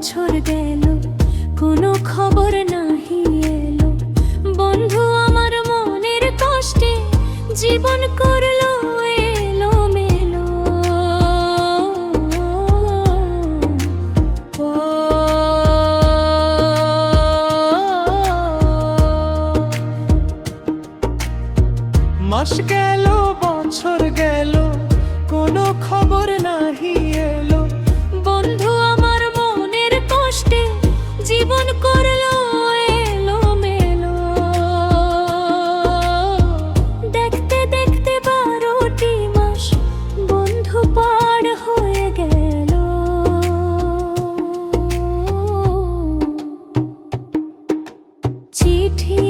বছর গেল, কোনো খবর নাহি এলো। বন্ধু আমার মনের কষ্টে জীবন করলো এলোমেলো। মাস গেল, বছর গেল, কোনো খবর নাহি এলো। বন্ধু আমার মনের কষ্টে জীবন করলো এলোমেলো। দেখতে দেখতে 12টি মাস বন্ধু পার হয়ে গেল। চিঠি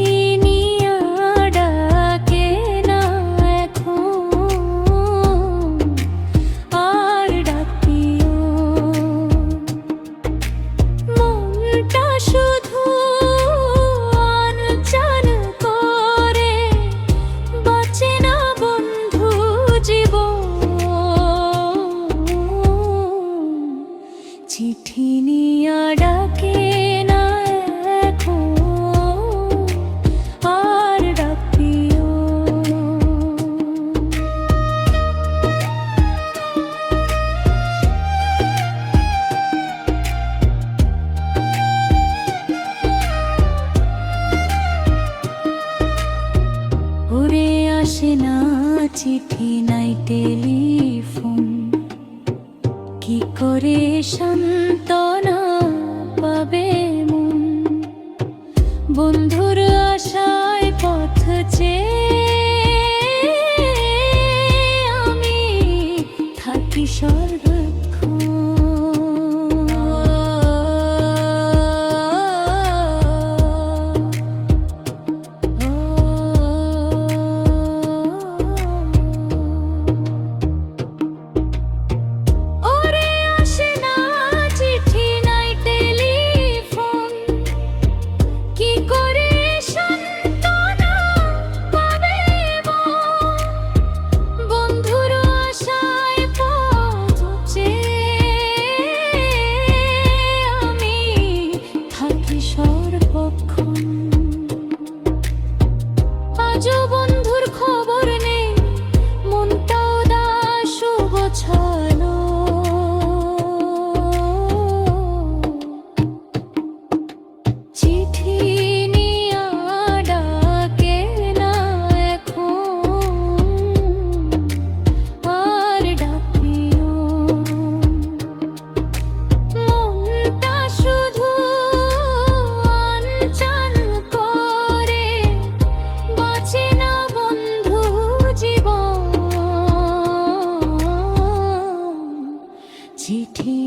নিয়া ডাকে না এখন, আর ডাকিও। মনটা শুধু আনচান করে, বাঁচে না বন্ধু জীবন। চিঠি নিয়া ডাকে না এখন, আর ডাকিও। উড়ে আসে না চিঠি, নাই টেলিফোন, কি করে সান্ত্বনা পাবে মন? বন্ধুর আশায় পথ চেয়ে আমি থাকি সর্বক্ষণ। ওরে আসে না চিঠি, নাই টেলিফোন, কি করে সান্ত্বনা পাবে মন? বন্ধুর আশায় পথ চেয়ে আমি থাকি সর্বক্ষণ। আজও বন্ধুর খবর নেই, মনটা উদাস গোছালো। চিঠি নিয়া ডাকে না এখন, আর ডাকিও। মনটা শুধু আনচান করে, বাঁচে না বন্ধু জীবন। চিঠি